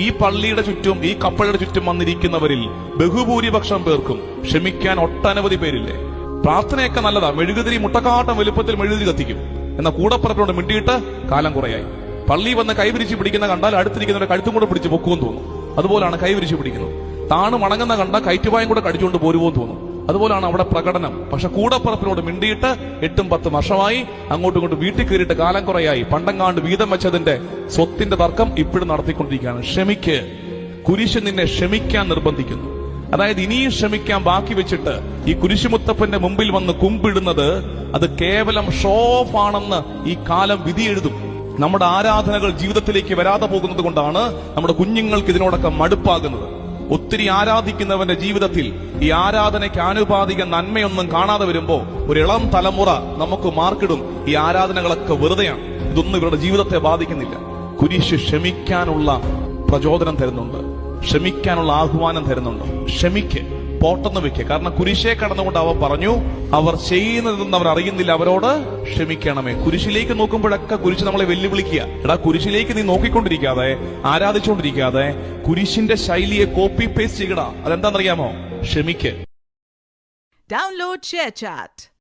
ഈ പള്ളിയുടെ ചുറ്റും ഈ കപ്പയുടെ ചുറ്റും വന്നിരിക്കുന്നവരിൽ ബഹുഭൂരിപക്ഷം പേർക്കും ക്ഷമിക്കാൻ ഒട്ടനവധി പേരില്ലേ? പ്രാർത്ഥനയൊക്കെ നല്ലതാ, മെഴുകുതിരി മുട്ടക്കാട്ടം വലുപ്പത്തിൽ മെഴുകുതിരി കത്തിക്കും. എന്നാൽ കൂടപ്പുറത്തോട് മിണ്ടിയിട്ട് കാലം കുറയായി. പള്ളി വന്ന് കൈവിരിച്ച് പിടിക്കുന്ന കണ്ടാൽ അടുത്തിരിക്കുന്നവരുടെ കഴുത്തും കൂടെ പിടിച്ച് പൊക്കുമെന്ന് തോന്നും. അതുപോലാണ് കൈവിരിച്ച് പിടിക്കുന്നത്. താണ് മണങ്ങുന്ന കണ്ട കയറ്റുപായം കൂടെ കടിച്ചുകൊണ്ട് പോരുമോന്ന് തോന്നും. അതുപോലാണ് അവിടെ പ്രകടനം. പക്ഷെ കൂടപ്പുറപ്പിനോട് മിണ്ടിയിട്ട് 8-10 വർഷമായി, അങ്ങോട്ടും ഇങ്ങോട്ടും വീട്ടിൽ കയറിയിട്ട് കാലം കുറയായി. പണ്ടങ്ങാണ്ട് വീതം വെച്ചതിന്റെ സ്വത്തിന്റെ തർക്കം ഇപ്പോഴും നടത്തിക്കൊണ്ടിരിക്കുകയാണ്. ക്ഷമിക്ക്. കുരിശ് നിന്നെ ക്ഷമിക്കാൻ നിർബന്ധിക്കുന്നു. അതായത് ഇനിയും ക്ഷമിക്കാൻ ബാക്കി വെച്ചിട്ട് ഈ കുരിശുമുത്തപ്പന്റെ മുമ്പിൽ വന്ന് കുമ്പിടുന്നത് അത് കേവലം ഷോ ഓഫ് ആണെന്ന് ഈ കാലം വിധി എഴുതും. നമ്മുടെ ആരാധനകൾ ജീവിതത്തിലേക്ക് വരാതെ പോകുന്നത് കൊണ്ടാണ് നമ്മുടെ കുഞ്ഞുങ്ങൾക്ക് ഇതിനോടൊക്കെ മടുപ്പാകുന്നത്. ഒത്തിരി ആരാധിക്കുന്നവന്റെ ജീവിതത്തിൽ ഈ ആരാധനയ്ക്ക് ആനുപാതിക നന്മയൊന്നും കാണാതെ വരുമ്പോ ഒരു ഇളം തലമുറ നമുക്ക് മാർക്കിടും, ഈ ആരാധനകളൊക്കെ വെറുതെയാണ്, ഇതൊന്നും ഇവരുടെ ജീവിതത്തെ ബാധിക്കുന്നില്ല. കുരിശ് ക്ഷമിക്കാനുള്ള പ്രചോദനം തരുന്നുണ്ട്, ക്ഷമിക്കാനുള്ള ആഹ്വാനം തരുന്നുണ്ട്. ക്ഷമിക്ക്, പോട്ടെന്ന് വെക്ക്. കാരണം കുരിശെ കടന്നുകൊണ്ട് അവർ പറഞ്ഞു, അവർ ചെയ്യുന്നതെന്ന് അവർ അറിയുന്നില്ല, അവരോട് ക്ഷമിക്കണമേ. കുരിശിലേക്ക് നോക്കുമ്പോഴൊക്കെ കുരിശ് നമ്മളെ വെല്ലുവിളിക്കുക. എടാ, കുരിശിലേക്ക് നീ നോക്കിക്കൊണ്ടിരിക്കാതെ, ആരാധിച്ചുകൊണ്ടിരിക്കാതെ കുരിശിന്റെ ശൈലിയെ കോപ്പി പേസ്റ്റ് ചെയ്യടാ. അതെന്താണെന്നറിയാമോ? ക്ഷമിക്ക്. Download ShareChat.